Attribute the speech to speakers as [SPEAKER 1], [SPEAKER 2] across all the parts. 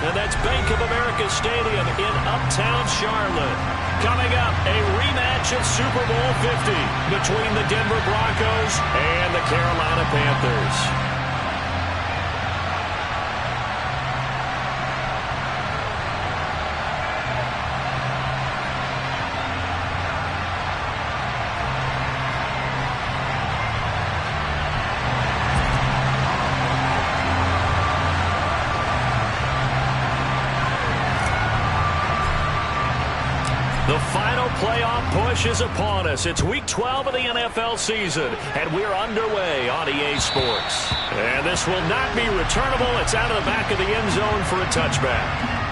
[SPEAKER 1] and that's Bank of America Stadium in Uptown Charlotte. Coming up, a rematch of Super Bowl 50 between the Denver Broncos and the Carolina Panthers. The final playoff push is upon us. It's Week 12 of the NFL season, and we're underway on EA Sports. And this will not be returnable. It's out of the back of the end zone for a touchback.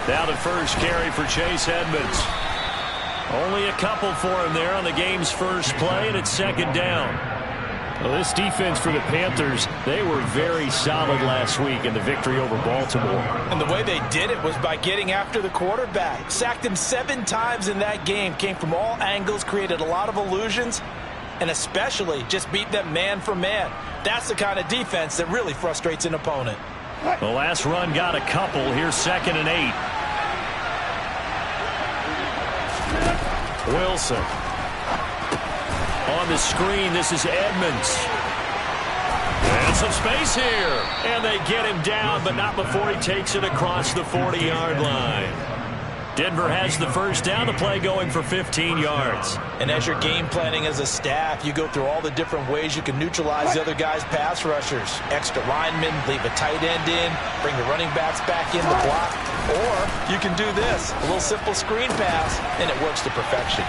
[SPEAKER 1] Now the first carry for Chase Edmonds. Only a couple for him there on the game's first play, and it's second down.
[SPEAKER 2] Well, this defense for the Panthers, they were very solid last week in the victory over Baltimore.
[SPEAKER 3] And the way they did it was by getting after the quarterback. Sacked him 7 times in that game. Came from all angles, created a lot of illusions, and especially just beat them man for man. That's the kind of defense that really frustrates an opponent.
[SPEAKER 1] The last run got a couple. Here's 2nd and 8. Wilson. On the screen, this is Edmonds. And some space here. And they get him down, but not before he takes it across the 40-yard line. Denver has the first down, the play going for 15 yards.
[SPEAKER 3] And as you're game planning as a staff, you go through all the different ways you can neutralize the other guy's pass rushers. Extra linemen, leave a tight end in, bring the running backs back in to block. Or you can do this, a little simple screen pass, and it works to perfection.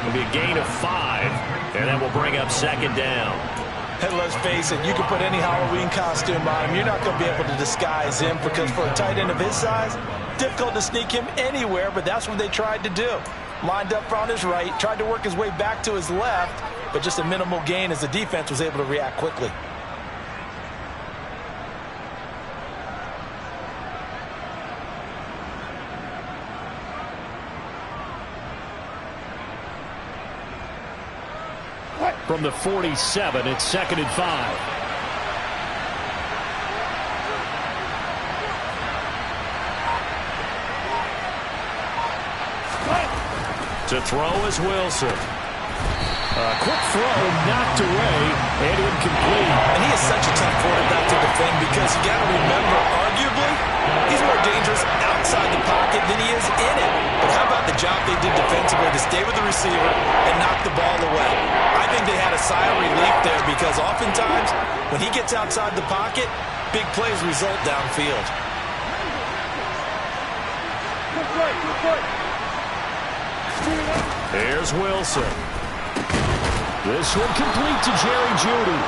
[SPEAKER 1] It'll be a gain of 5, and that will bring up 2nd down.
[SPEAKER 3] And let's face it, you can put any Halloween costume on him. You're not going to be able to disguise him because for a tight end of his size, difficult to sneak him anywhere, but that's what they tried to do. Lined up on his right, tried to work his way back to his left, but just a minimal gain as the defense was able to react quickly.
[SPEAKER 2] From the 47, it's 2nd and 5.
[SPEAKER 1] To throw is Wilson.
[SPEAKER 2] A quick throw knocked away and incomplete.
[SPEAKER 3] And he is such a tough quarterback to defend because you got to remember, arguably, he's more dangerous outside the pocket than he is in it. But how about the job they did defensively to stay with the receiver and knock the ball away? I think they had a sigh of relief there because oftentimes when he gets outside the pocket, big plays result downfield.
[SPEAKER 4] Good play.
[SPEAKER 1] Here's Wilson.
[SPEAKER 2] This one complete to Jerry Jeudy.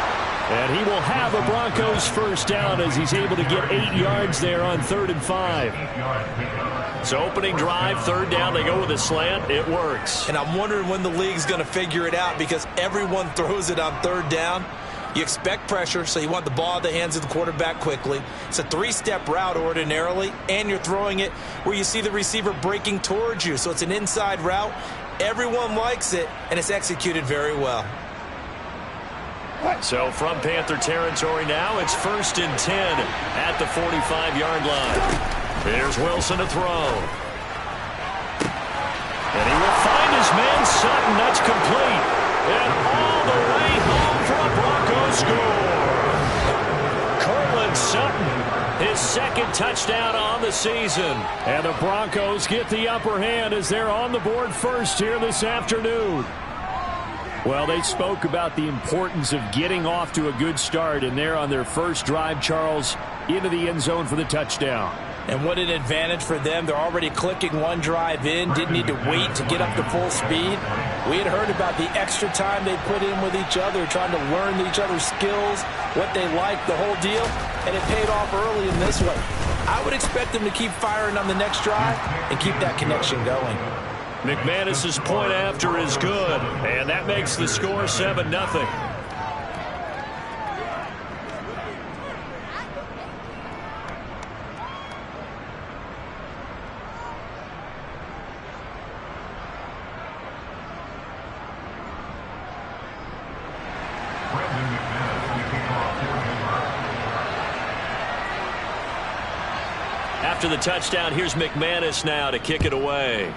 [SPEAKER 2] And he will have a Broncos first down as he's able to get 8 yards there on 3rd and 5.
[SPEAKER 1] So opening drive, 3rd down, they go with a slant. It works.
[SPEAKER 3] And I'm wondering when the league's going to figure it out because everyone throws it on 3rd down. You expect pressure, so you want the ball in the hands of the quarterback quickly. It's a 3-step route ordinarily, and you're throwing it where you see the receiver breaking towards you. So it's an inside route. Everyone likes it, and it's executed very well.
[SPEAKER 1] So from Panther territory now, it's 1st and 10 at the 45-yard line. Here's Wilson to throw. And he will find his man Sutton. That's complete. And all the way home for a Broncos score. Cortland Sutton, his 2nd touchdown on the season.
[SPEAKER 2] And the Broncos get the upper hand as they're on the board first here this afternoon. Well, they spoke about the importance of getting off to a good start, and they're on their first drive, Charles, into the end zone for the touchdown.
[SPEAKER 3] And what an advantage for them. They're already clicking one drive in, didn't need to wait to get up to full speed. We had heard about the extra time they put in with each other, trying to learn each other's skills, what they like, the whole deal, and it paid off early in this one. I would expect them to keep firing on the next drive and keep that connection going.
[SPEAKER 1] McManus's point after is good, and that makes the score 7-0. After the touchdown, here's McManus now to kick it away.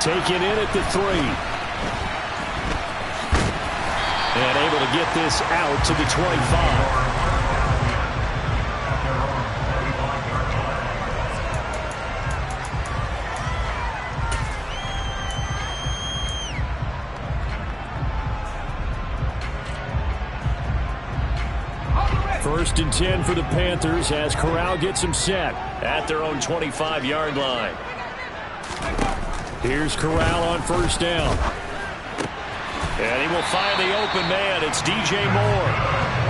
[SPEAKER 2] Taken in at the 3. And able to get this out to the 25. First and 10 for the Panthers as Corral gets him set
[SPEAKER 1] at their own 25-yard line.
[SPEAKER 2] Here's Corral on first down.
[SPEAKER 1] And he will find the open man. It's DJ Moore.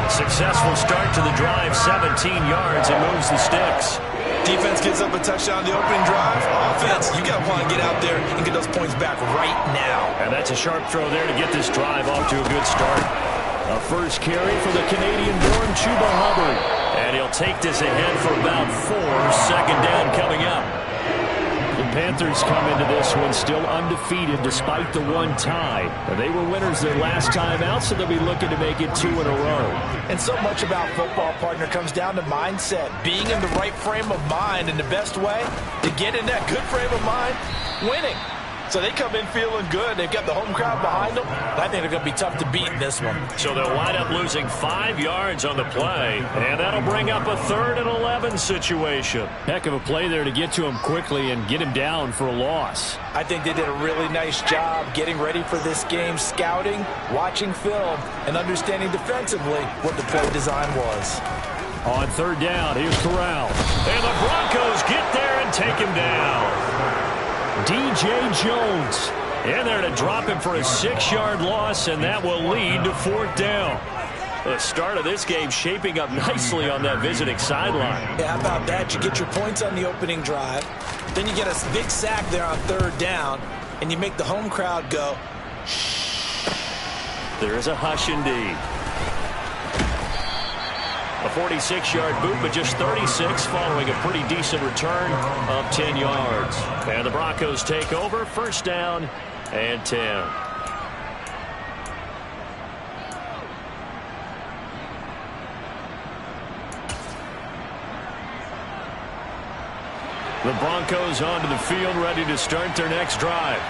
[SPEAKER 1] Successful start to the drive, 17 yards, and moves the sticks.
[SPEAKER 3] Defense gives up a touchdown the opening drive. Offense, you got to want to get out there and get those points back right now.
[SPEAKER 1] And that's a sharp throw there to get this drive off to a good start.
[SPEAKER 2] A first carry for the Canadian-born Chuba Hubbard.
[SPEAKER 1] And he'll take this ahead for about 4. Second down coming up.
[SPEAKER 2] The Panthers come into this one still undefeated despite the one tie. They were winners their last time out, so they'll be looking to make it 2 in a row.
[SPEAKER 3] And so much about football, partner, comes down to mindset. Being in the right frame of mind, and the best way to get in that good frame of mind, winning. So they come in feeling good. They've got the home crowd behind them. I think they're going to be tough to beat in this one.
[SPEAKER 1] So they'll wind up losing 5 yards on the play, and that'll bring up a 3rd and 11 situation.
[SPEAKER 2] Heck of a play there to get to him quickly and get him down for a loss.
[SPEAKER 3] I think they did a really nice job getting ready for this game, scouting, watching film, and understanding defensively what the play design was.
[SPEAKER 2] On third down, here's Corral.
[SPEAKER 1] And the Broncos get there and take him down.
[SPEAKER 2] DJ Jones
[SPEAKER 1] in there to drop him for a 6-yard loss, and that will lead to 4th down. The start of this game shaping up nicely on that visiting sideline.
[SPEAKER 3] Yeah, how about that? You get your points on the opening drive, then you get a big sack there on 3rd down, and you make the home crowd go, shh.
[SPEAKER 1] There is a hush indeed. A 46-yard boot, but just 36 following a pretty decent return of 10 yards. And the Broncos take over, 1st down and 10. The Broncos onto the field, ready to start their next drive.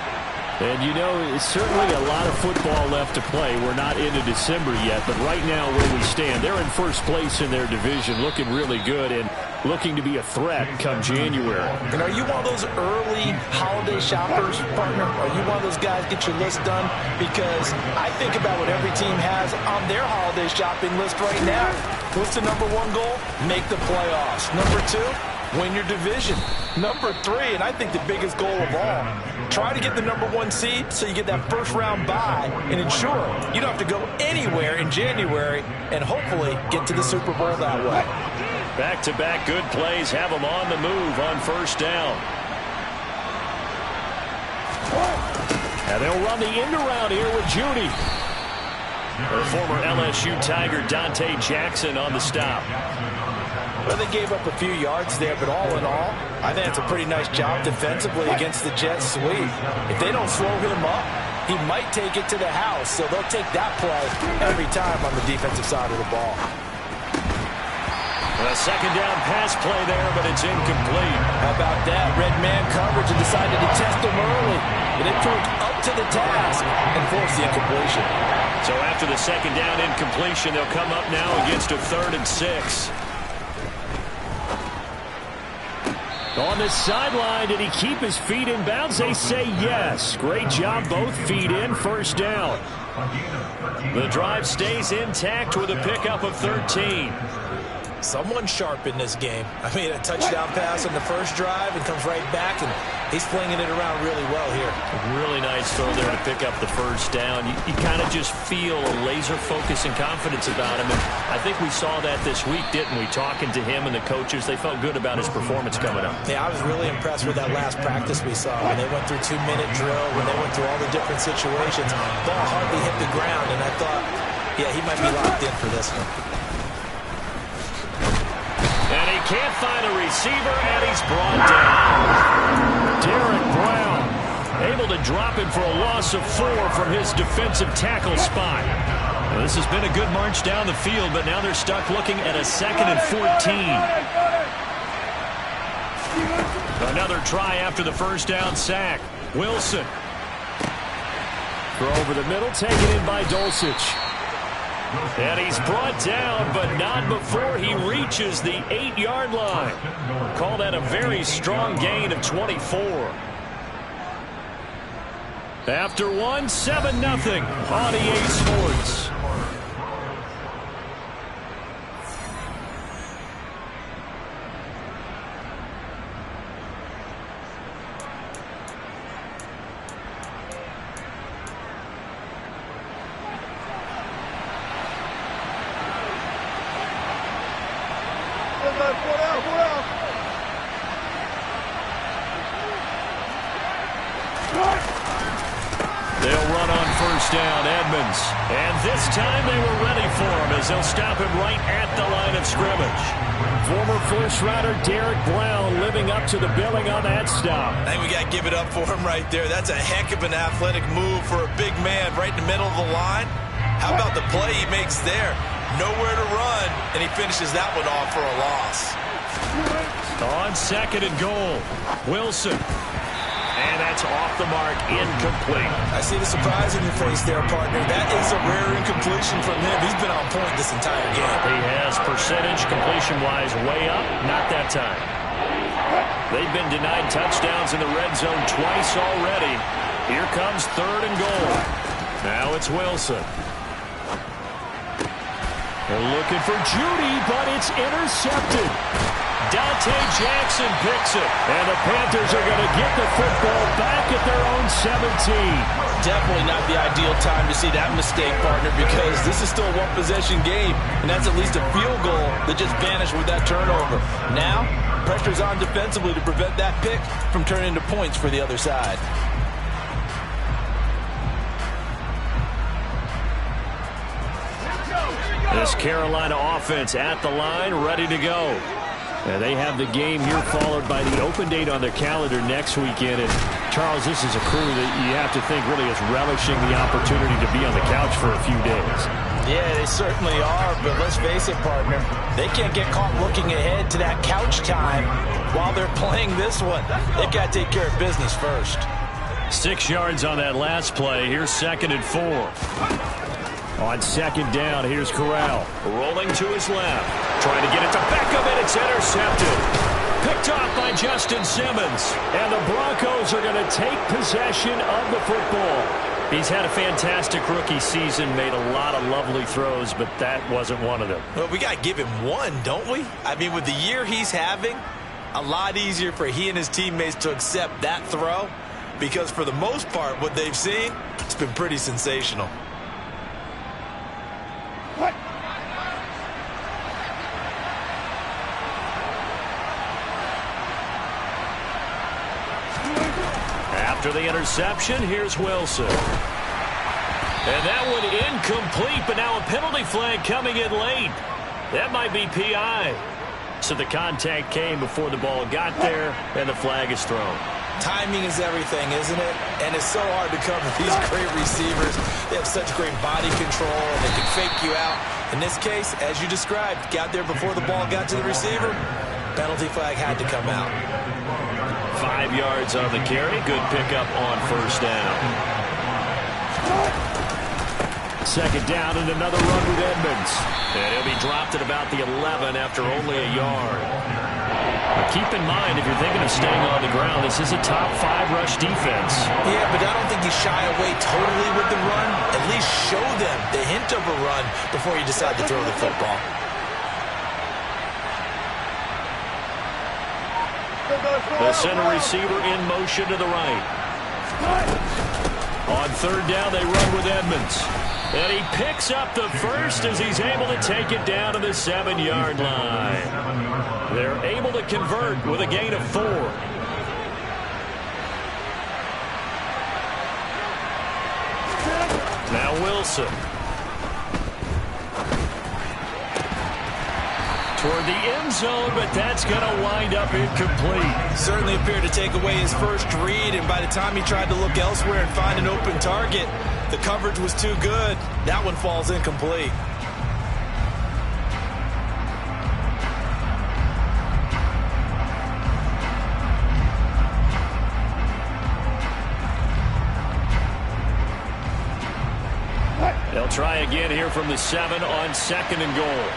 [SPEAKER 2] And, you know, it's certainly a lot of football left to play. We're not into December yet, but right now where we stand, they're in first place in their division, looking really good and looking to be a threat come January.
[SPEAKER 3] And are you one of those early holiday shoppers, partner? Are you one of those guys get your list done? Because I think about what every team has on their holiday shopping list right now. What's the number 1 goal? Make the playoffs. Number 2, win your division. Number 3, and I think the biggest goal of all, try to get the number 1 seed so you get that first-round bye and ensure you don't have to go anywhere in January and hopefully get to the Super Bowl that way.
[SPEAKER 1] Back-to-back good plays have them on the move on 1st down.
[SPEAKER 2] And they'll run the end around here with Judy.
[SPEAKER 1] The former LSU Tiger Dante Jackson on the stop.
[SPEAKER 3] Well, they gave up a few yards there, but all in all, I think it's a pretty nice job defensively against the Jets sweep. If they don't slow him up, he might take it to the house, so they'll take that play every time on the defensive side of the ball.
[SPEAKER 1] A 2nd down pass play there, but it's incomplete.
[SPEAKER 3] How about that? Red man coverage and decided to test him early. But it proved up to the task and forced the incompletion.
[SPEAKER 1] So after the 2nd down incompletion, they'll come up now against a 3rd and 6.
[SPEAKER 2] On the sideline, did he keep his feet in bounds? They say yes. Great job, both feet in, 1st down.
[SPEAKER 1] The drive stays intact with a pickup of 13.
[SPEAKER 3] Someone sharp in this game. I mean, a touchdown pass on the first drive and comes right back, and he's flinging it around really well here.
[SPEAKER 1] Really nice throw there to pick up the first down. You kind of just feel a laser focus and confidence about him, and I think we saw that this week, didn't we? Talking to him and the coaches, they felt good about his performance coming up.
[SPEAKER 3] Yeah, I was really impressed with that last practice we saw when they went through 2-minute drill, when they went through all the different situations. Ball hardly hit the ground, and I thought, yeah, he might be locked in for this one.
[SPEAKER 1] And he can't find a receiver, and he's brought down. Derek Brown able to drop him for a loss of 4 from his defensive tackle spot. Well, this has been a good march down the field, but now they're stuck looking at a 2nd and 14. Another try after the first down sack. Wilson.
[SPEAKER 2] Throw over the middle, taken in by Dulcich.
[SPEAKER 1] And he's brought down, but not before he reaches the 8-yard line. Call that a very strong gain of 24. After 1, 7-0 on EA Sports. They'll run on first down, Edmonds. And this time they were ready for him as they'll stop him right at the line of scrimmage.
[SPEAKER 2] Former first-rounder Derek Brown living up to the billing on that stop.
[SPEAKER 3] I think we got to give it up for him right there. That's a heck of an athletic move for a big man right in the middle of the line. How about the play he makes there? Nowhere to run, and he finishes that one off for a loss.
[SPEAKER 1] On 2nd and goal, Wilson. And that's off the mark, incomplete.
[SPEAKER 3] I see the surprise in your face there, partner. That is a rare incompletion from him. He's been on point this entire game.
[SPEAKER 1] He has percentage completion-wise way up, not that time. They've been denied touchdowns in the red zone twice already. Here comes 3rd and goal. Now it's Wilson.
[SPEAKER 2] They're looking for Judy, but it's intercepted.
[SPEAKER 1] Dante Jackson picks it.
[SPEAKER 2] And the Panthers are going to get the football back at their own 17.
[SPEAKER 3] Definitely not the ideal time to see that mistake, partner, because this is still a one-possession game, and that's at least a field goal that just vanished with that turnover. Now, pressure's on defensively to prevent that pick from turning into points for the other side.
[SPEAKER 1] This Carolina offense at the line, ready to go.
[SPEAKER 2] And they have the game here followed by the open date on their calendar next weekend. And Charles, this is a crew that you have to think really is relishing the opportunity to be on the couch for a few days.
[SPEAKER 3] Yeah, they certainly are, but let's face it, partner. They can't get caught looking ahead to that couch time while they're playing this one. They've got to take care of business first.
[SPEAKER 1] 6 yards on that last play. Here's 2nd and 4.
[SPEAKER 2] On 2nd down, here's Corral.
[SPEAKER 1] Rolling to his left. Trying to get it to Beckham, and it's intercepted. Picked off by Justin Simmons.
[SPEAKER 2] And the Broncos are going to take possession of the football.
[SPEAKER 1] He's had a fantastic rookie season, made a lot of lovely throws, but that wasn't one of them.
[SPEAKER 3] Well, we got to give him one, don't we? I mean, with the year he's having, a lot easier for he and his teammates to accept that throw, because for the most part, what they've seen, it's been pretty sensational.
[SPEAKER 1] After the interception, here's Wilson. And that one incomplete, but now a penalty flag coming in late. That might be PI. So the contact came before the ball got there, and the flag is thrown.
[SPEAKER 3] Timing is everything, isn't it? And it's so hard to cover these great receivers. They have such great body control, and they can fake you out. In this case, as you described, got there before the ball got to the receiver. Penalty flag had to come out.
[SPEAKER 1] 5 yards on the carry. Good pickup on first down.
[SPEAKER 2] 2nd down and another run with Edmonds.
[SPEAKER 1] And he'll be dropped at about the 11 after only a yard. But keep in mind, if you're thinking of staying on the ground, this is a top 5 rush defense.
[SPEAKER 3] Yeah, but I don't think you shy away totally with the run. At least show them the hint of a run before you decide to throw the football.
[SPEAKER 1] The center receiver in motion to the right. On third down, they run with Edmonds. And he picks up the first as he's able to take it down to the 7-yard line. They're able to convert with a gain of 4. Now Wilson. Toward the end zone, but that's going to wind up incomplete.
[SPEAKER 3] Certainly appeared to take away his first read, and by the time he tried to look elsewhere and find an open target, the coverage was too good. That one falls incomplete.
[SPEAKER 1] They'll try again here from the 7 on 2nd and goal.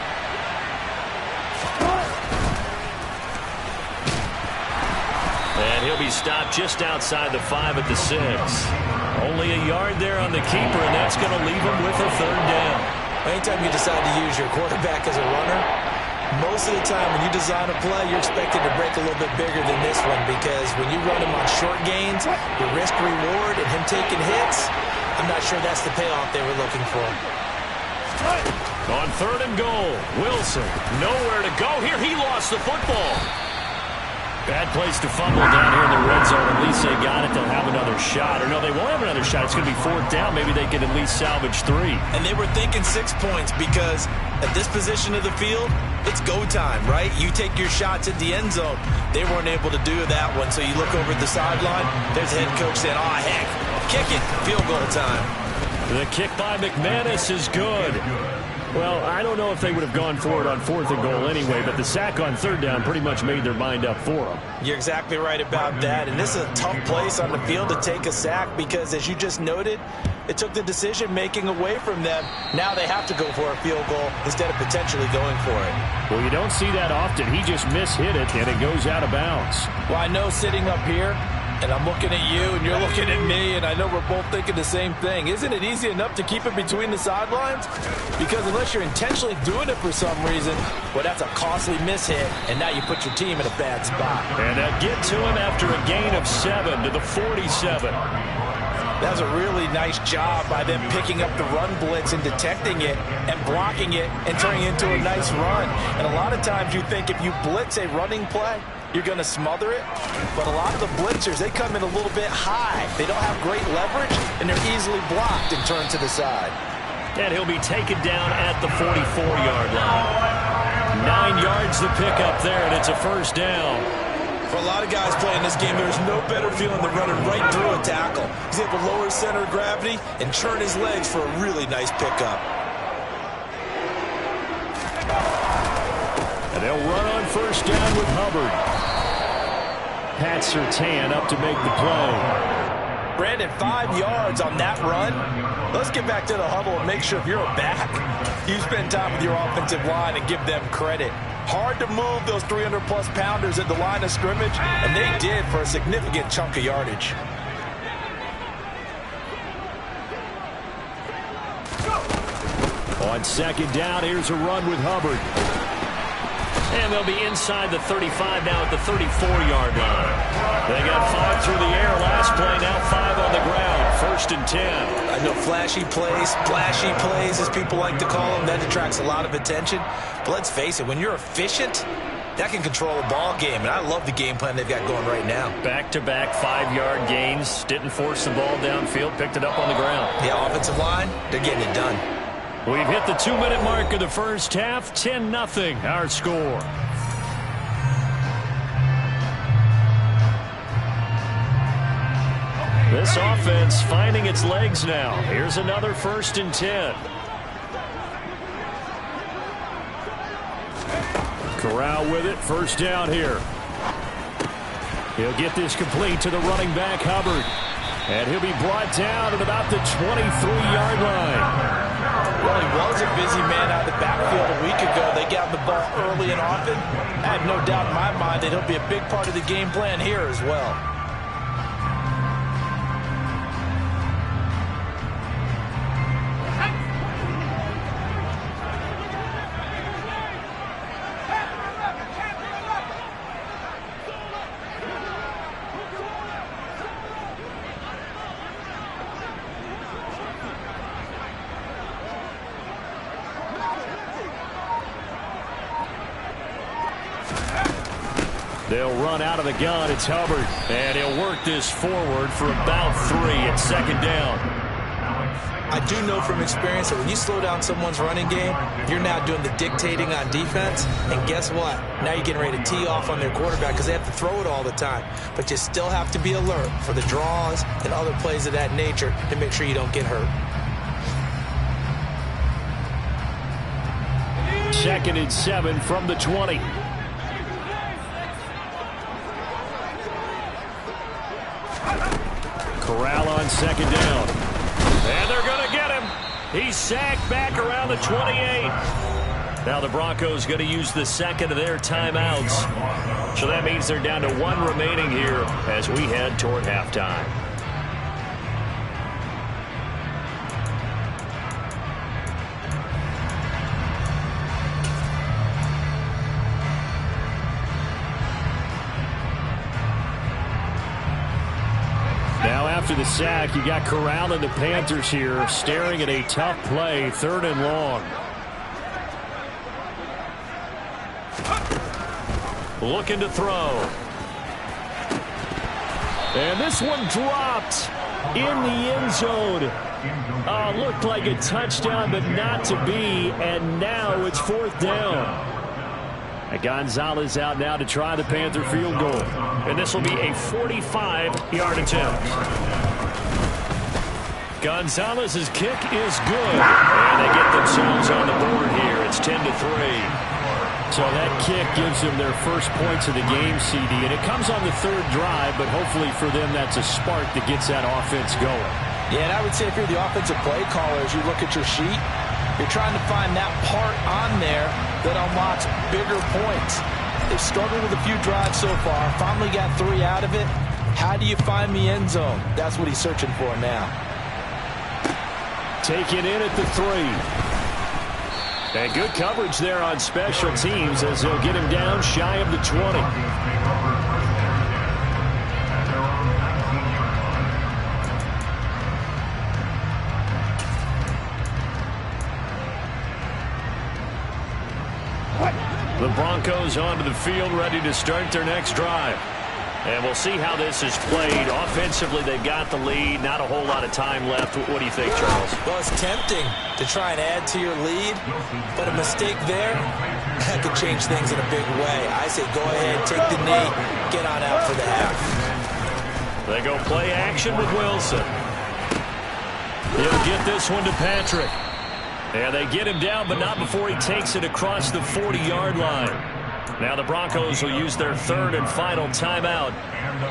[SPEAKER 1] And he'll be stopped just outside the 5 at the 6. Only a yard there on the keeper, and that's going to leave him with a 3rd down.
[SPEAKER 3] Anytime you decide to use your quarterback as a runner, most of the time when you design a play, you're expected to break a little bit bigger than this one, because when you run him on short gains, the risk-reward and him taking hits, I'm not sure that's the payoff they were looking for.
[SPEAKER 1] On 3rd and goal, Wilson, nowhere to go here. He lost the football. Bad place to fumble down here in the red zone. At least they got it. They'll have another shot. Or no, they won't have another shot. It's going to be 4th down. Maybe they can at least salvage 3.
[SPEAKER 3] And they were thinking 6 points, because at this position of the field, it's go time, right? You take your shots at the end zone. They weren't able to do that one. So you look over at the sideline. There's the head coach saying, oh, heck, kick it. Field goal time.
[SPEAKER 1] The kick by McManus is good.
[SPEAKER 2] Well, I don't know if they would have gone for it on 4th and goal anyway, but the sack on 3rd down pretty much made their mind up for them.
[SPEAKER 3] You're exactly right about that. And this is a tough place on the field to take a sack, because, as you just noted, it took the decision-making away from them. Now they have to go for a field goal instead of potentially going for it.
[SPEAKER 2] Well, you don't see that often. He just mishit it, and it goes out of bounds.
[SPEAKER 3] Well, I know sitting up here, and I'm looking at you, and you're looking at me, and I know we're both thinking the same thing. Isn't it easy enough to keep it between the sidelines? Because unless you're intentionally doing it for some reason, well, that's a costly mishit, and now you put your team in a bad spot.
[SPEAKER 1] And they'll get to him after a gain of 7 to the 47.
[SPEAKER 3] That was a really nice job by them picking up the run blitz and detecting it and blocking it and turning it into a nice run. And a lot of times you think if you blitz a running play, you're going to smother it. But a lot of the blitzers, they come in a little bit high. They don't have great leverage, and they're easily blocked and turned to the side.
[SPEAKER 1] And he'll be taken down at the 44-yard line. 9 yards to pick up there, and it's a 1st down.
[SPEAKER 3] For a lot of guys playing this game, there's no better feeling than running right through a tackle. He's able to lower his center of gravity and churn his legs for a really nice pickup.
[SPEAKER 2] And they'll run on 1st down with Hubbard. Pat Surtain up to make the play.
[SPEAKER 3] Brandon, 5 yards on that run. Let's get back to the huddle and make sure if you're a back, you spend time with your offensive line and give them credit. Hard to move those 300-plus pounders at the line of scrimmage, and they did for a significant chunk of yardage.
[SPEAKER 2] On 2nd down, here's a run with Hubbard.
[SPEAKER 1] And they'll be inside the 35 now at the 34-yard line. They got 5 through the air last play, now 5 on the ground. 1st and 10.
[SPEAKER 3] I know flashy plays, as people like to call them, that attracts a lot of attention. But let's face it, when you're efficient, that can control a ball game. And I love the game plan they've got going right now.
[SPEAKER 1] Back-to-back 5-yard gains. Didn't force the ball downfield. Picked it up on the ground.
[SPEAKER 3] Yeah, offensive line, they're getting it done.
[SPEAKER 1] We've hit the 2-minute mark of the first half. 10-0 our score. This offense finding its legs now. Here's another 1st and 10.
[SPEAKER 2] Corral with it. 1st down here. He'll get this complete to the running back, Hubbard. And he'll be brought down at about the 23-yard line.
[SPEAKER 3] Well, he was a busy man out of the backfield a week ago. They got the ball early and often. I have no doubt in my mind that he'll be a big part of the game plan here as well.
[SPEAKER 2] They'll run out of the gun. It's Hubbard.
[SPEAKER 1] And he'll work this forward for about 3 at second down.
[SPEAKER 3] I do know from experience that when you slow down someone's running game, you're now doing the dictating on defense. And guess what? Now you're getting ready to tee off on their quarterback because they have to throw it all the time. But you still have to be alert for the draws and other plays of that nature to make sure you don't get hurt.
[SPEAKER 2] 2nd and 7 from the 20. Corral on 2nd down.
[SPEAKER 1] And they're going to get him. He's sacked back around the 28. Now the Broncos going to use the second of their timeouts. So that means they're down to 1 remaining here as we head toward halftime.
[SPEAKER 2] Now after the sack, you got Corral and the Panthers here staring at a tough play, 3rd and long.
[SPEAKER 1] Looking to throw.
[SPEAKER 2] And this one dropped in the end zone. Looked like a touchdown, but not to be. And now it's 4th down. Gonzalez out now to try the Panther field goal.
[SPEAKER 1] And this will be a 45-yard attempt. Gonzalez's kick is good. And they get themselves on the board here. It's 10-3.
[SPEAKER 2] So that kick gives them their first points of the game, CD. And it comes on the 3rd drive, but hopefully for them that's a spark that gets that offense going.
[SPEAKER 3] Yeah, and I would say if you're the offensive play caller, as you look at your sheet, you're trying to find that part on there that unlocks bigger points. They've struggled with a few drives so far. Finally got 3 out of it. How do you find the end zone? That's what he's searching for now.
[SPEAKER 2] Take it in at the 3.
[SPEAKER 1] And good coverage there on special teams as they'll get him down shy of the 20. The Broncos onto the field, ready to start their next drive. And we'll see how this is played. Offensively, they've got the lead. Not a whole lot of time left. What do you think, Charles?
[SPEAKER 3] Well, it's tempting to try and add to your lead, but a mistake there, that could change things in a big way. I say go ahead, take the knee, get on out for the half.
[SPEAKER 1] They go play action with Wilson. He'll get this one to Patrick. And they get him down, but not before he takes it across the 40-yard line. Now the Broncos will use their 3rd and final timeout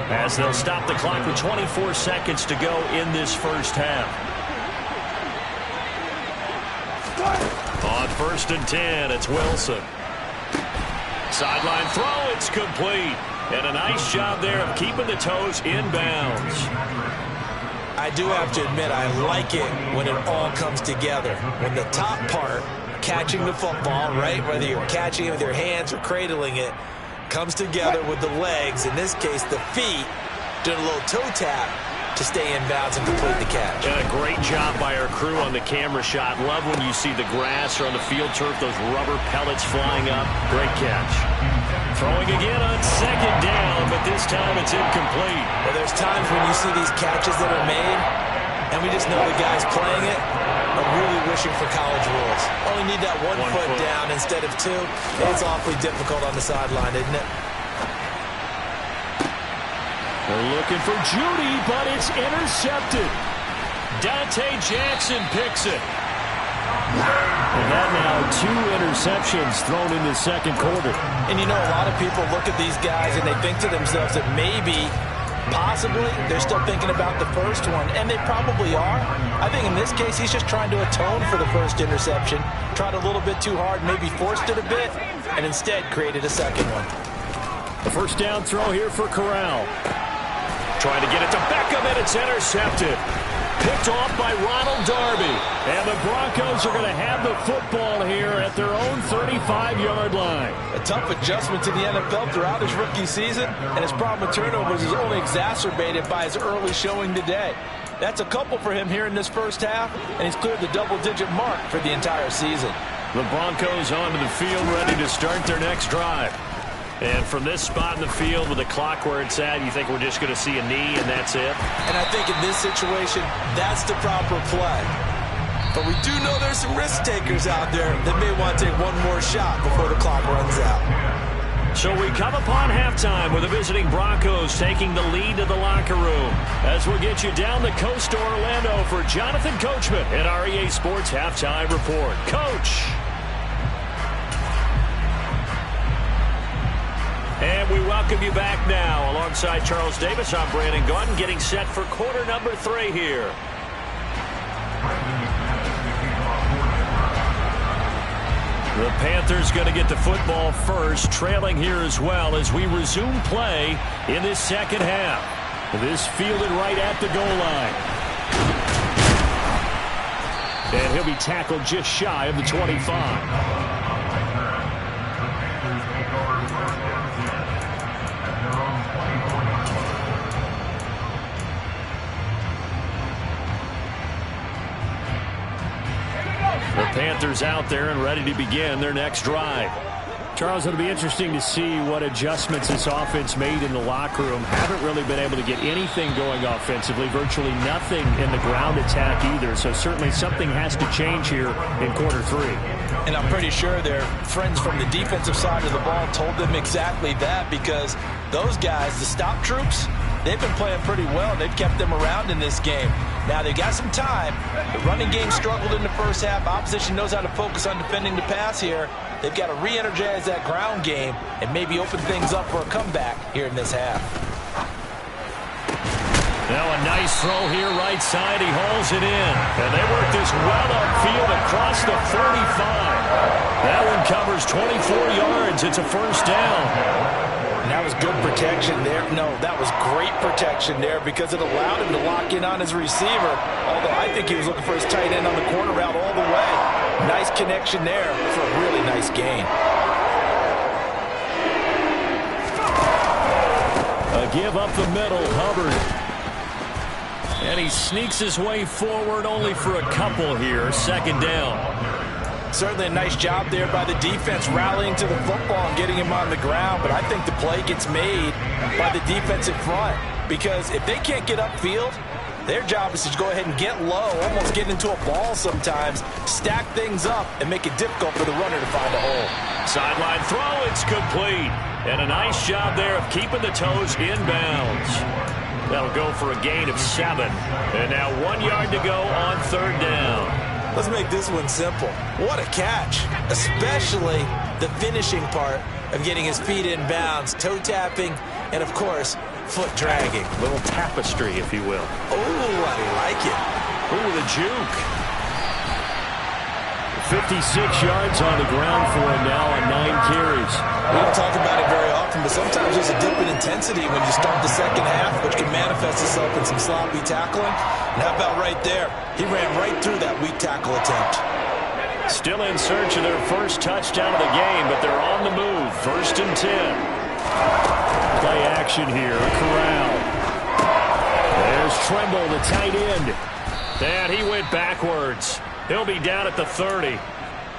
[SPEAKER 1] as they'll stop the clock with 24 seconds to go in this first half. On 1st and 10, it's Wilson. Sideline throw, it's complete. And a nice job there of keeping the toes in bounds.
[SPEAKER 3] I do have to admit, I like it when it all comes together. When the top part, catching the football, right, whether you're catching it with your hands or cradling it, comes together with the legs, in this case the feet, doing a little toe tap to stay in bounds and complete the catch.
[SPEAKER 1] And a great job by our crew on the camera shot. Love when you see the grass or on the field turf, those rubber pellets flying up. Great catch. Throwing again on 2nd down, but this time it's incomplete.
[SPEAKER 3] Well, there's times when you see these catches that are made, and we just know the guys playing it are really wishing for college rules. Only need that one foot down instead of 2. It's awfully difficult on the sideline, isn't it?
[SPEAKER 2] They're looking for Judy, but it's intercepted.
[SPEAKER 1] Dante Jackson picks it.
[SPEAKER 2] And that now 2 interceptions thrown in the 2nd quarter.
[SPEAKER 3] And you know, a lot of people look at these guys and they think to themselves that maybe, possibly, they're still thinking about the first one, and they probably are. I think in this case, he's just trying to atone for the first interception, tried a little bit too hard, maybe forced it a bit, and instead created a second one.
[SPEAKER 2] The 1st down throw here for Corral.
[SPEAKER 1] Trying to get it to Beckham, and it's intercepted. Picked off by Ronald Darby.
[SPEAKER 2] And the Broncos are going to have the football here at their own 35-yard line.
[SPEAKER 3] A tough adjustment to the NFL throughout his rookie season, and his problem with turnovers is only exacerbated by his early showing today. That's a couple for him here in this first half, and he's cleared the double-digit mark for the entire season.
[SPEAKER 1] The Broncos onto the field, ready to start their next drive. And from this spot in the field with the clock where it's at, you think we're just going to see a knee and that's it?
[SPEAKER 3] And I think in this situation, that's the proper play. But we do know there's some risk takers out there that may want to take one more shot before the clock runs out.
[SPEAKER 1] So we come upon halftime with the visiting Broncos taking the lead to the locker room. As we'll get you down the coast to Orlando for Jonathan Coachman at our EA Sports Halftime Report. Coach. And we welcome you back now. Alongside Charles Davis, I'm Brandon Gaudin, getting set for quarter number 3 here. The Panthers going to get the football first, trailing here as well as we resume play in this second half. This fielded right at the goal line. And he'll be tackled just shy of the 25. The Panthers out there and ready to begin their next drive.
[SPEAKER 2] Charles, it'll be interesting to see what adjustments this offense made in the locker room. Haven't really been able to get anything going offensively, virtually nothing in the ground attack either. So certainly something has to change here in quarter 3.
[SPEAKER 3] And I'm pretty sure their friends from the defensive side of the ball told them exactly that, because those guys, the stop troops, they've been playing pretty well. They've kept them around in this game. Now, they've got some time. The running game struggled in the first half. Opposition knows how to focus on defending the pass here. They've got to re-energize that ground game and maybe open things up for a comeback here in this half.
[SPEAKER 1] Now a nice throw here, right side. He hauls it in. And they work this well upfield across the 45. That one covers 24 yards. It's a first down.
[SPEAKER 3] And that was good protection there. No, that was great protection there because it allowed him to lock in on his receiver. Although I think he was looking for his tight end on the corner route all the way. Nice connection there for a really nice gain.
[SPEAKER 1] A give up the middle, Hubbard. And he sneaks his way forward only for a couple here. Second down.
[SPEAKER 3] Certainly a nice job there by the defense rallying to the football and getting him on the ground. But I think the play gets made by the defensive front, because if they can't get upfield, their job is to go ahead and get low, almost get into a ball sometimes, stack things up, and make it difficult for the runner to find a hole.
[SPEAKER 1] Sideline throw, it's complete. And a nice job there of keeping the toes inbounds. That'll go for a gain of 7. And now 1 yard to go on third down.
[SPEAKER 3] Let's make this one simple. What a catch, especially the finishing part of getting his feet in bounds, toe tapping, and of course, foot dragging.
[SPEAKER 1] Little tapestry, if you will.
[SPEAKER 3] Oh, I like it.
[SPEAKER 1] Ooh, the juke.
[SPEAKER 2] 56 yards on the ground for him now on 9 carries.
[SPEAKER 3] We don't talk about it very often, but sometimes there's a dip in intensity when you start the second half, which can manifest itself in some sloppy tackling. And how about right there? He ran right through that weak tackle attempt.
[SPEAKER 1] Still in search of their first touchdown of the game, but they're on the move. 1st and 10.
[SPEAKER 2] Play action here. Corral.
[SPEAKER 1] There's Tremble, the tight end. And he went backwards. He'll be down at the 30.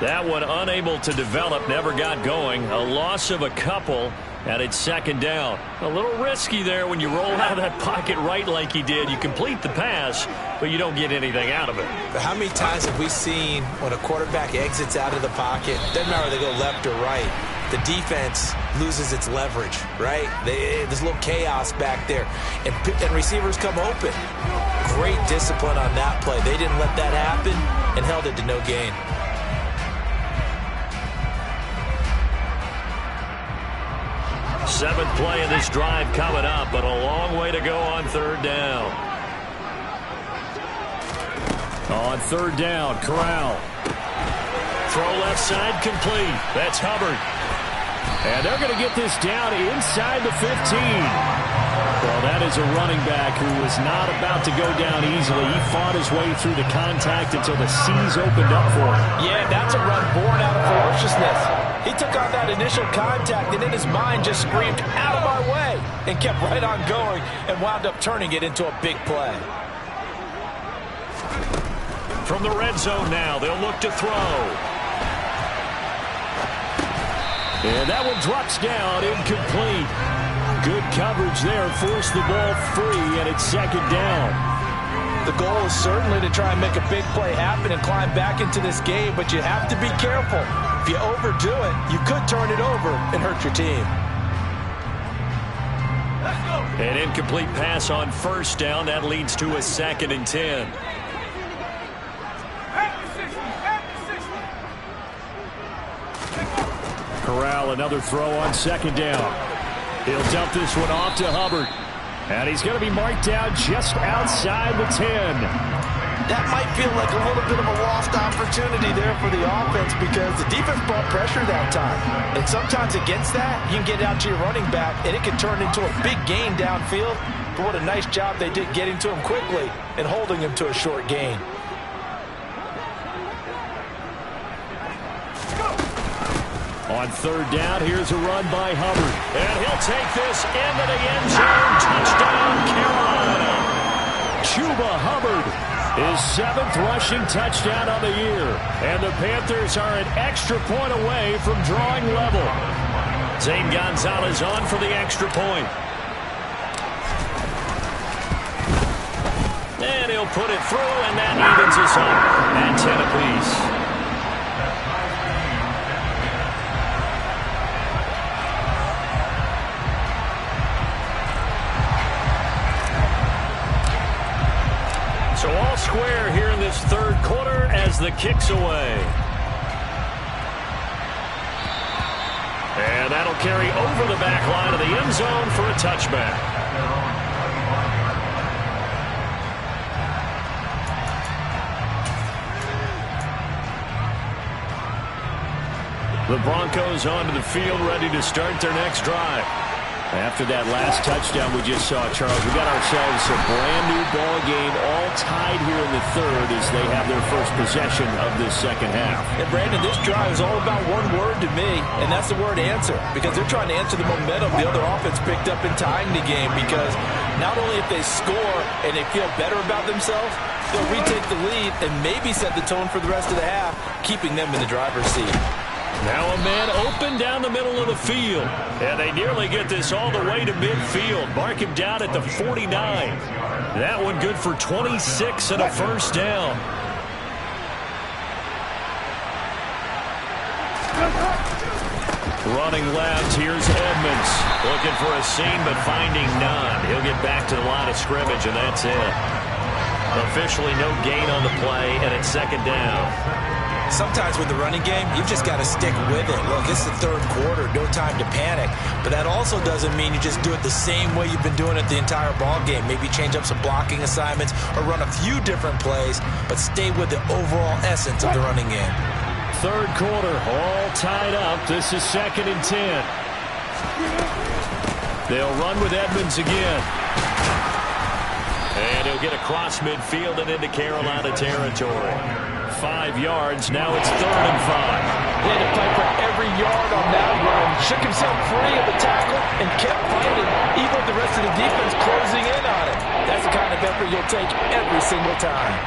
[SPEAKER 1] That one unable to develop, never got going. A loss of a couple, and it's second down. A little risky there when you roll out of that pocket right like he did. You complete the pass, but you don't get anything out of it.
[SPEAKER 3] But how many times have we seen when a quarterback exits out of the pocket, doesn't matter whether they go left or right, the defense loses its leverage, right? There's a little chaos back there, and receivers come open. Great discipline on that play. They didn't let that happen and held it to no gain.
[SPEAKER 1] Seventh play of this drive coming up, but a long way to go on third down.
[SPEAKER 2] On third down, Corral.
[SPEAKER 1] Throw left side complete. That's Hubbard.
[SPEAKER 2] And they're going to get this down inside the 15. Well, that is a running back who was not about to go down easily. He fought his way through the contact until the C's opened up for him.
[SPEAKER 3] Yeah, that's a run born out of ferociousness. He took on that initial contact and in his mind just screamed, "Out of my way!" and kept right on going and wound up turning it into a big play.
[SPEAKER 1] From the red zone now, they'll look to throw.
[SPEAKER 2] And that one drops down, incomplete. Good coverage there, forced the ball free, and it's second down.
[SPEAKER 3] The goal is certainly to try and make a big play happen and climb back into this game, but you have to be careful. If you overdo it, you could turn it over and hurt your team.
[SPEAKER 1] An incomplete pass on first down. That leads to a 2nd and 10.
[SPEAKER 2] Corral, another throw on second down. He'll dump this one off to Hubbard. And he's going to be marked down just outside the 10.
[SPEAKER 3] That might feel like a little bit of a lost opportunity there for the offense because the defense brought pressure that time. And sometimes against that, you can get out to your running back, and it can turn into a big gain downfield. But what a nice job they did getting to him quickly and holding him to a short gain.
[SPEAKER 2] On third down, here's a run by Hubbard.
[SPEAKER 1] And he'll take this into the end zone. Touchdown, Carolina.
[SPEAKER 2] Chuba Hubbard, his 7th rushing touchdown of the year. And the Panthers are an extra point away from drawing level.
[SPEAKER 1] Zane Gonzalez on for the extra point. And he'll put it through, and that evens us up at 10 apiece. So all square here in this third quarter as the kick's away. And that'll carry over the back line of the end zone for a touchback. The Broncos onto the field, ready to start their next drive. After that last touchdown we just saw, Charles, we got ourselves a brand-new ball game, all tied here in the third as they have their first possession of this second half.
[SPEAKER 3] And, Brandon, this drive is all about one word to me, and that's the word answer, because they're trying to answer the momentum the other offense picked up in tying the game, because not only if they score and they feel better about themselves, they'll retake the lead and maybe set the tone for the rest of the half, keeping them in the driver's seat.
[SPEAKER 1] Now a man open down the middle of the field. And they nearly get this all the way to midfield. Mark him down at the 49. That one good for 26 and a first down. Running left, here's Edmonds. Looking for a seam, but finding none. He'll get back to the line of scrimmage, and that's it. Officially no gain on the play, and it's second down.
[SPEAKER 3] Sometimes with the running game, you've just got to stick with it. Look, it's the third quarter, no time to panic. But that also doesn't mean you just do it the same way you've been doing it the entire ball game. Maybe change up some blocking assignments or run a few different plays, but stay with the overall essence of the running game.
[SPEAKER 2] Third quarter, all tied up. This is 2nd and 10. They'll run with Edmonds again.
[SPEAKER 1] And he'll get across midfield and into Carolina territory. 5 yards, now it's 3rd and 5.
[SPEAKER 3] He had to fight for every yard on that run. Shook himself free of the tackle and kept fighting, even with the rest of the defense closing in on him. That's the kind of effort you'll take every single time.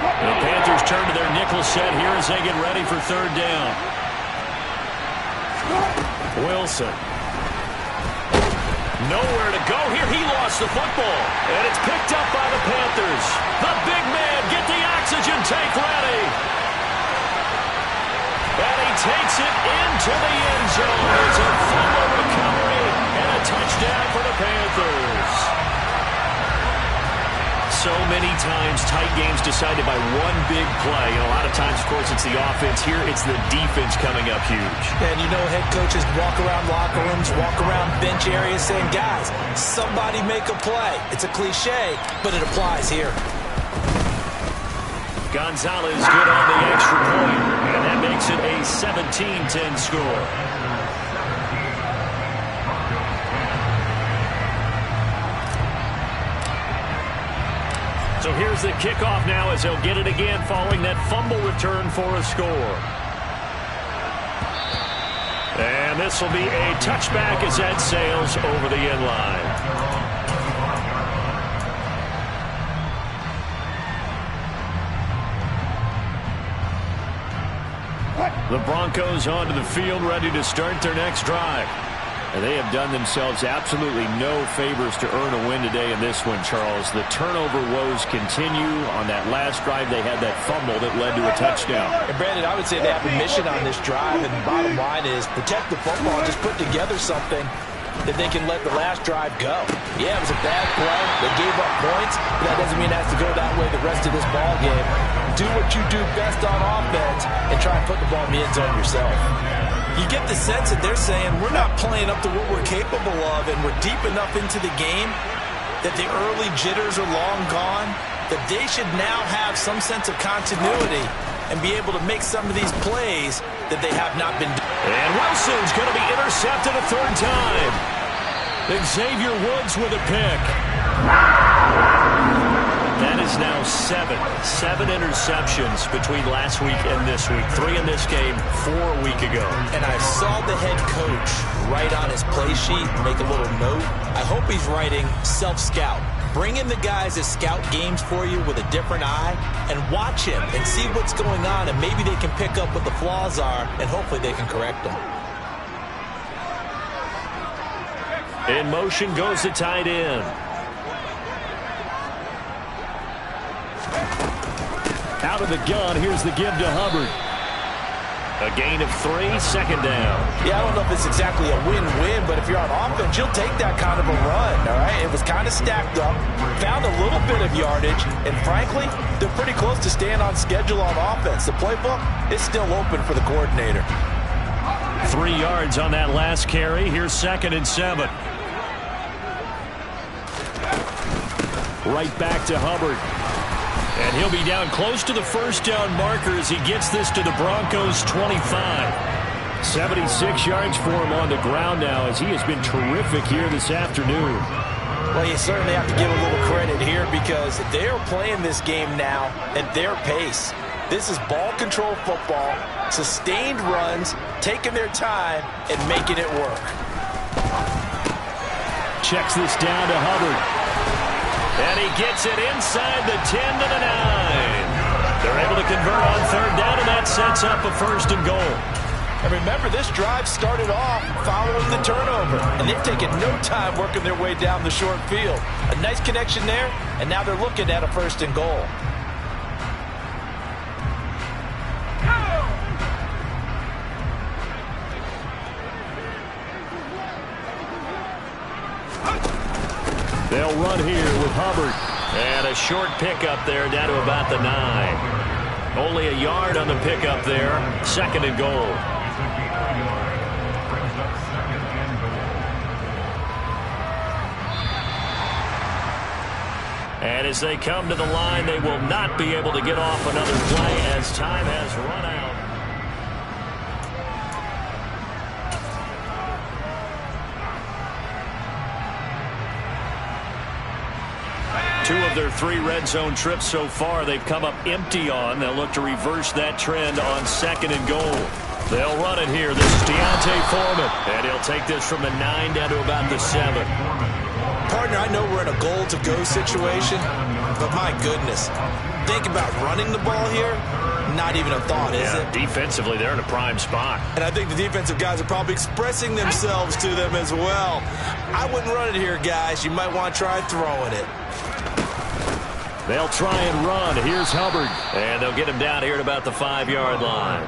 [SPEAKER 1] The Panthers turn to their nickel set here as they get ready for 3rd down. Wilson. Nowhere to go here. He lost the football. And it's picked up by the Panthers. The big man, get the oxygen tank ready. And he takes it into the end zone. It's a fumble recovery and a touchdown for the Panthers. So many times tight games decided by one big play. And a lot of times, of course, it's the offense. Here, it's the defense coming up huge.
[SPEAKER 3] And you know head coaches walk around locker rooms, walk around bench areas saying, guys, somebody make a play. It's a cliche, but it applies here.
[SPEAKER 1] Gonzalez good on the extra point, and that makes it a 17-10 score. So here's the kickoff now as they'll get it again following that fumble return for a score. And this will be a touchback as that sails over the end line.
[SPEAKER 2] The Broncos onto the field, ready to start their next drive. And they have done themselves absolutely no favors to earn a win today in this one, Charles. The turnover woes continue. On that last drive, they had that fumble that led to a touchdown.
[SPEAKER 3] And Brandon, I would say they have a mission on this drive, and the bottom line is protect the football, just put together something that they can let the last drive go. Yeah, it was a bad play. They gave up points, but that doesn't mean it has to go that way the rest of this ball game. Do what you do best on offense and try and put the ball in the end zone yourself. You get the sense that they're saying we're not playing up to what we're capable of, and we're deep enough into the game that the early jitters are long gone, that they should now have some sense of continuity and be able to make some of these plays that they have not been doing.
[SPEAKER 1] And Wilson's going to be intercepted a third time. Xavier Woods with a pick. That is now seven interceptions between last week and this week. 3 in this game, 4 a week ago.
[SPEAKER 3] And I saw the head coach write on his play sheet, make a little note. I hope he's writing self-scout. Bring in the guys that scout games for you with a different eye and watch him and see what's going on, and maybe they can pick up what the flaws are, and hopefully they can correct them.
[SPEAKER 1] In motion goes the tight end.
[SPEAKER 2] Out of the gun, here's the give to Hubbard.
[SPEAKER 1] A gain of 3, second down.
[SPEAKER 3] Yeah, I don't know if it's exactly a win-win, but if you're on offense, you'll take that kind of a run, all right? It was kind of stacked up, found a little bit of yardage, and frankly, they're pretty close to staying on schedule on offense. The playbook is still open for the coordinator.
[SPEAKER 1] 3 yards on that last carry. Here's 2nd and 7.
[SPEAKER 2] Right back to Hubbard.
[SPEAKER 1] And he'll be down close to the first down marker as he gets this to the Broncos' 25.
[SPEAKER 2] 76 yards for him on the ground now, as he has been terrific here this afternoon.
[SPEAKER 3] Well, you certainly have to give a little credit here because they are playing this game now at their pace. This is ball control football, sustained runs, taking their time, and making it work.
[SPEAKER 2] Checks this down to Hubbard.
[SPEAKER 1] And he gets it inside the 10 to the 9. They're able to convert on 3rd down, and that sets up a 1st and goal.
[SPEAKER 3] And remember, this drive started off following the turnover, and they've taken no time working their way down the short field. A nice connection there, and now they're looking at a 1st and goal.
[SPEAKER 2] They'll run here with Hubbard.
[SPEAKER 1] And a short pickup there down to about the 9. Only a yard on the pickup there. 2nd and goal. And as they come to the line, they will not be able to get off another play as time has run out. Two of their 3 red zone trips so far, they've come up empty on. They'll look to reverse that trend on 2nd and goal. They'll run it here. This is Deontay Foreman. And he'll take this from the 9 down to about the 7.
[SPEAKER 3] Partner, I know we're in a goal-to-go situation, but my goodness, think about running the ball here. Not even a thought, is it?
[SPEAKER 1] Defensively, they're in a prime spot.
[SPEAKER 3] And I think the defensive guys are probably expressing themselves to them as well. I wouldn't run it here, guys. You might want to try throwing it.
[SPEAKER 2] They'll try and run. Here's Hubbard.
[SPEAKER 1] And they'll get him down here at about the 5-yard line.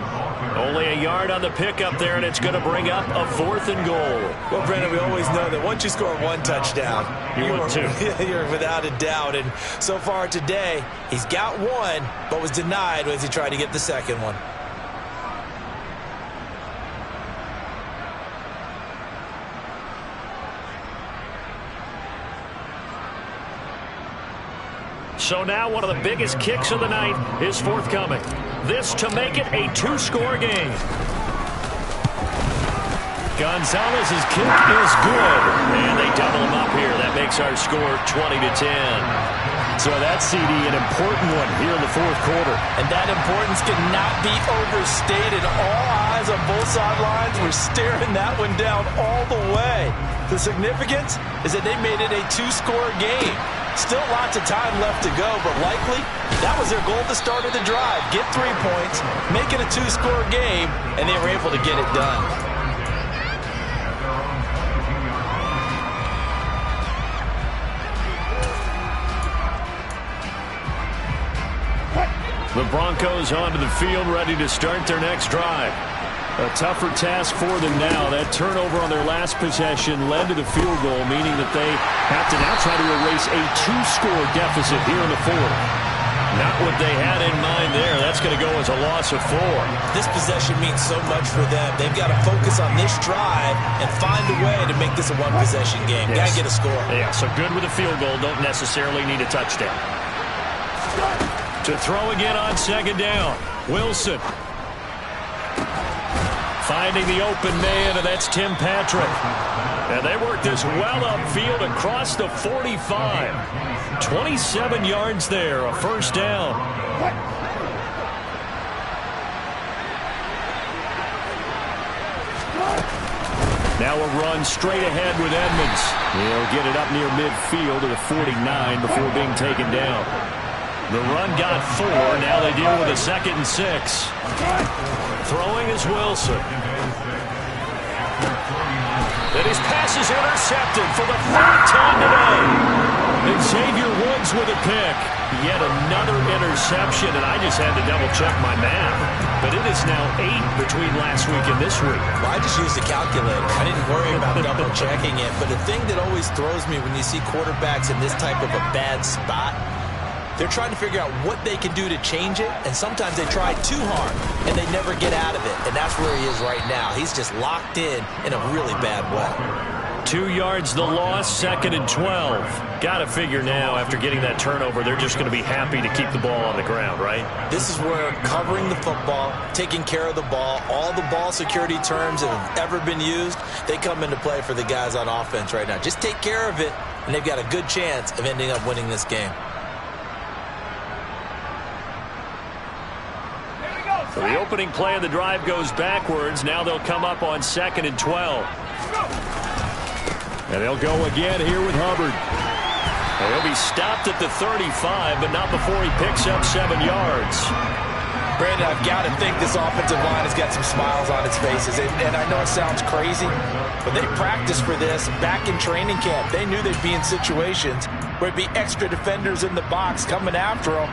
[SPEAKER 1] Only a yard on the pickup there, and it's going to bring up a 4th and goal.
[SPEAKER 3] Well, Brandon, we always know that once you score 1 touchdown, you're without a doubt. And so far today, he's got 1, but was denied as he tried to get the 2nd one.
[SPEAKER 1] So now one of the biggest kicks of the night is forthcoming. This to make it a 2-score game. Gonzalez's kick is good. And they double him up here. That makes our score 20-10.
[SPEAKER 2] So that CD, an important one here in the fourth quarter.
[SPEAKER 3] And that importance cannot be overstated. All eyes on both sidelines were staring that one down all the way. The significance is that they made it a two-score game. Still lots of time left to go, but likely that was their goal at the start of the drive. Get 3 points, make it a two-score game, and they were able to get it done.
[SPEAKER 2] The Broncos onto the field, ready to start their next drive. A tougher task for them now. That turnover on their last possession led to the field goal, meaning that they have to now try to erase a two-score deficit here in the fourth. Not what they had in mind there. That's going to go as a loss of 4.
[SPEAKER 3] This possession means so much for them. They've got to focus on this drive and find a way to make this a one-possession game.
[SPEAKER 2] Yes.
[SPEAKER 3] Got to get a score.
[SPEAKER 2] Yeah, so good with a field goal. Don't necessarily need a touchdown. To throw again on second down. Wilson. Finding the open man, and that's Tim Patrick. And they work this well upfield across the 45. 27 yards there, a first down. Now a run straight ahead with Edmonds. He'll get it up near midfield to the 49 before being taken down. The run got 4. Now they deal with a 2nd and 6. Throwing is Wilson. And his pass is intercepted for the 3rd time today. And Xavier Woods with a pick. Yet another interception, and I just had to double-check my math. But it is now 8 between last week and this week.
[SPEAKER 3] Well, I just used a calculator. I didn't worry about double-checking it. But the thing that always throws me when you see quarterbacks in this type of a bad spot, they're trying to figure out what they can do to change it, and sometimes they try too hard, and they never get out of it. And that's where he is right now. He's just locked in a really bad way.
[SPEAKER 2] 2 yards the loss, 2nd and 12. Got to figure now, after getting that turnover, they're just going to be happy to keep the ball on the ground, right?
[SPEAKER 3] This is where covering the football, taking care of the ball, all the ball security terms that have ever been used, they come into play for the guys on offense right now. Just take care of it, and they've got a good chance of ending up winning this game.
[SPEAKER 2] So the opening play of the drive goes backwards. Now they'll come up on 2nd and 12. And they'll go again here with Hubbard. And he'll be stopped at the 35, but not before he picks up 7 yards.
[SPEAKER 3] Brandon, I've got to think this offensive line has got some smiles on its faces. And I know it sounds crazy, but they practiced for this back in training camp. They knew they'd be in situations where it'd be extra defenders in the box coming after them,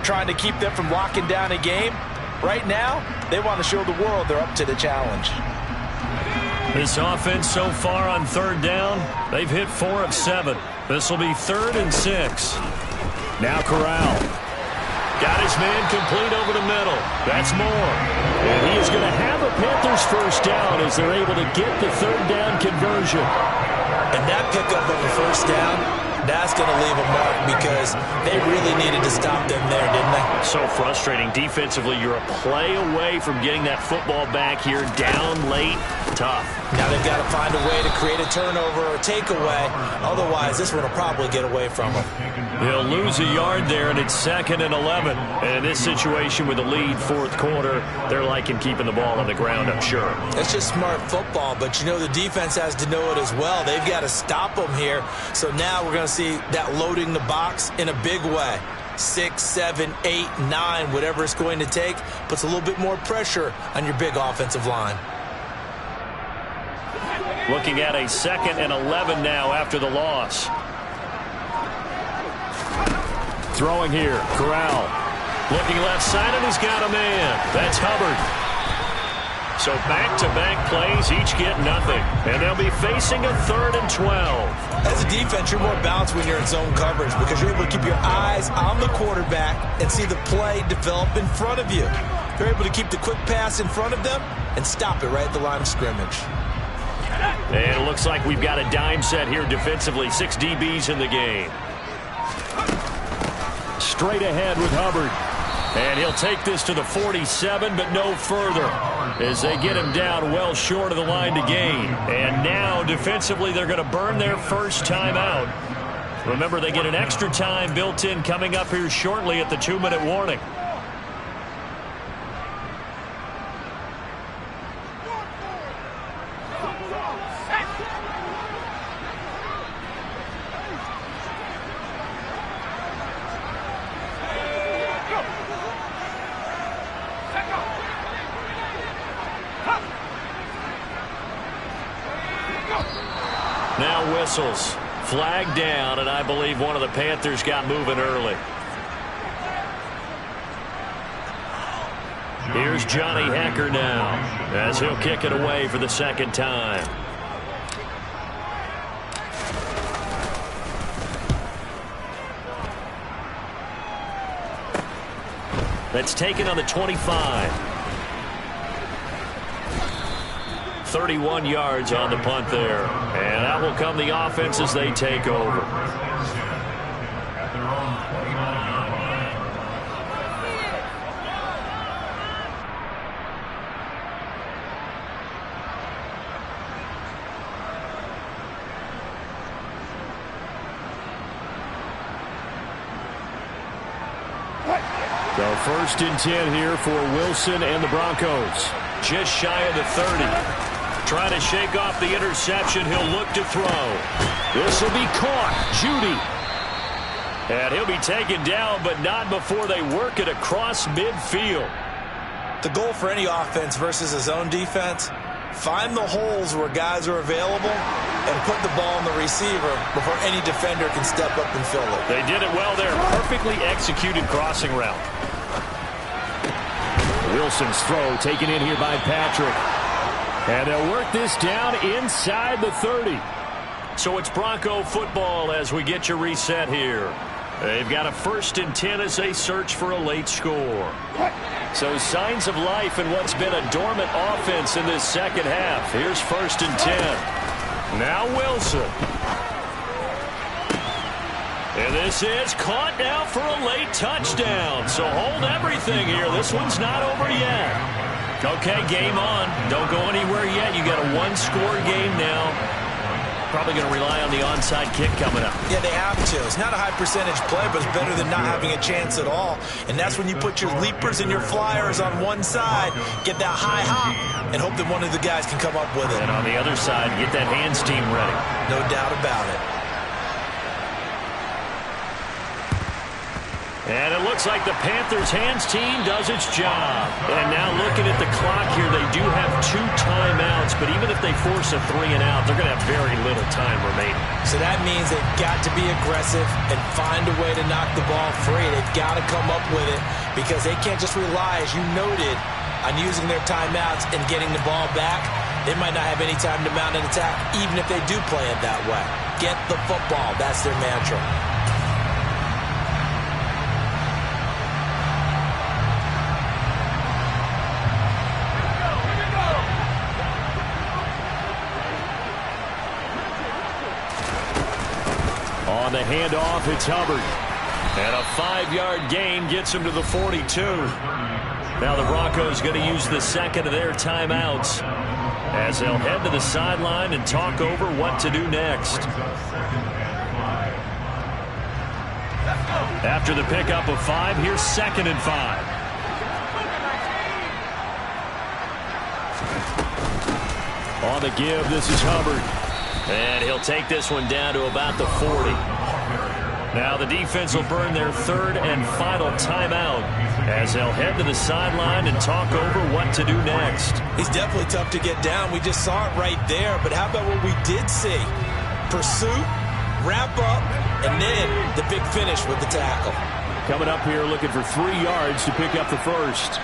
[SPEAKER 3] trying to keep them from locking down a game. Right now, they want to show the world they're up to the challenge.
[SPEAKER 2] This offense so far on 3rd down, they've hit 4 of 7. This will be 3rd and 6. Now Corral. Got his man complete over the middle. That's Moore. And he is going to have a Panthers first down as they're able to get the 3rd down conversion.
[SPEAKER 3] And that pickup of a first down, that's going to leave a mark because they really needed to stop them there, didn't they?
[SPEAKER 2] So frustrating. Defensively, you're a play away from getting that football back here. Down late. Tough.
[SPEAKER 3] Now they've got to find a way to create a turnover or a takeaway. Otherwise, this one will probably get away from them.
[SPEAKER 2] They'll lose a yard there, and it's 2nd and 11. And in this situation with a lead, 4th quarter, they're liking keeping the ball on the ground, I'm sure.
[SPEAKER 3] It's just smart football, but you know the defense has to know it as well. They've got to stop them here. So now we're going to see that loading the box in a big way. 6, 7, 8, 9, whatever it's going to take, puts a little bit more pressure on your big offensive line.
[SPEAKER 2] Looking at a 2nd and 11 now after the loss. Throwing here, Corral. Looking left side, and he's got a man. That's Hubbard. So back-to-back plays, each get nothing. And they'll be facing a 3rd and 12.
[SPEAKER 3] As a defense, you're more balanced when you're in zone coverage because you're able to keep your eyes on the quarterback and see the play develop in front of you. You're able to keep the quick pass in front of them and stop it right at the line of scrimmage.
[SPEAKER 2] And it looks like we've got a dime set here defensively. 6 DBs in the game. Straight ahead with Hubbard. And he'll take this to the 47, but no further as they get him down well short of the line to gain. And now defensively they're going to burn their first time out.
[SPEAKER 1] Remember, they get an extra time built in coming up here shortly at the 2-minute warning. Now whistles. Flag down, and I believe one of the Panthers got moving early. Here's Johnny Hecker now, as he'll kick it away for the second time. That's taken on the 25. 31 yards on the punt there. And that will come the offense as they take over.
[SPEAKER 2] So 1st and 10 here for Wilson and the Broncos.
[SPEAKER 1] Just shy of the 30. Trying to shake off the interception. He'll look to throw.
[SPEAKER 2] This will be caught. Judy.
[SPEAKER 1] And he'll be taken down, but not before they work it across midfield.
[SPEAKER 3] The goal for any offense versus his own defense, find the holes where guys are available and put the ball on the receiver before any defender can step up and fill it.
[SPEAKER 1] They did it well there. Perfectly executed crossing route.
[SPEAKER 2] Wilson's throw taken in here by Patrick. And they'll work this down inside the 30.
[SPEAKER 1] So it's Bronco football as we get your reset here. They've got a 1st and 10 as they search for a late score. So signs of life in what's been a dormant offense in this second half. Here's 1st and 10. Now Wilson. And this is caught now for a late touchdown. So hold everything here. This one's not over yet. Okay, game on. Don't go anywhere yet. You got a 1-score game now. Probably going to rely on the onside kick coming up.
[SPEAKER 3] Yeah, they have to. It's not a high percentage play, but it's better than not having a chance at all. And that's when you put your leapers and your flyers on one side, get that high hop, and hope that one of the guys can come up with it.
[SPEAKER 1] And on the other side, get that hands team ready.
[SPEAKER 3] No doubt about it.
[SPEAKER 1] And it looks like the Panthers hands team does its job. And now looking at the clock here, they do have 2 timeouts, but even if they force a 3 and out, they're going to have very little time remaining.
[SPEAKER 3] So that means they've got to be aggressive and find a way to knock the ball free. They've got to come up with it because they can't just rely, as you noted, on using their timeouts and getting the ball back. They might not have any time to mount an attack, even if they do play it that way. Get the football. That's their mantra.
[SPEAKER 1] On the handoff, it's Hubbard. And a 5-yard gain gets him to the 42. Now the Broncos going to use the second of their timeouts as they'll head to the sideline and talk over what to do next. After the pickup of 5, here's 2nd and 5. On the give, this is Hubbard. And he'll take this one down to about the 40. Now the defense will burn their 3rd and final timeout as they'll head to the sideline and talk over what to do next.
[SPEAKER 3] He's definitely tough to get down. We just saw it right there. But how about what we did see? Pursuit, wrap up, and then the big finish with the tackle.
[SPEAKER 2] Coming up here looking for 3 yards to pick up the first.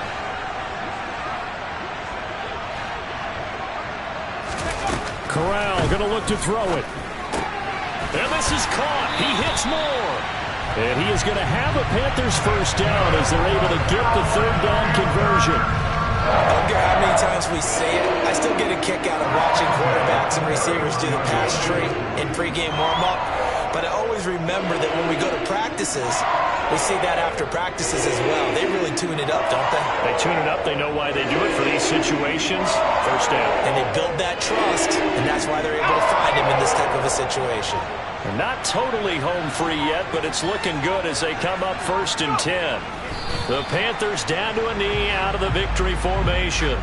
[SPEAKER 2] Corral going to look to throw it.
[SPEAKER 1] And this is caught. He hits more.
[SPEAKER 2] And he is going to have a Panthers first down as they're able to get the 3rd down conversion.
[SPEAKER 3] I don't care how many times we see it. I still get a kick out of watching quarterbacks and receivers do the pass tree in pregame warm-up. But I always remember that when we go to practices, We see that after practices as well. They really tune it up, don't they?
[SPEAKER 2] They tune it up. They know why they do it for these situations. First down.
[SPEAKER 3] And they build that trust, and that's why they're able to find him in this type of a situation.
[SPEAKER 2] They're not totally home free yet, but it's looking good as they come up 1st and 10. The Panthers down to a knee out of the victory formation.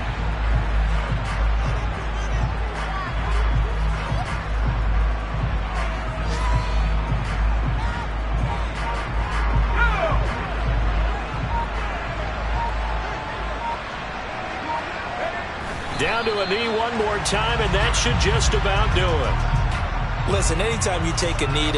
[SPEAKER 2] Down to a knee one more time, and that should just about do it.
[SPEAKER 3] Listen, anytime you take a knee to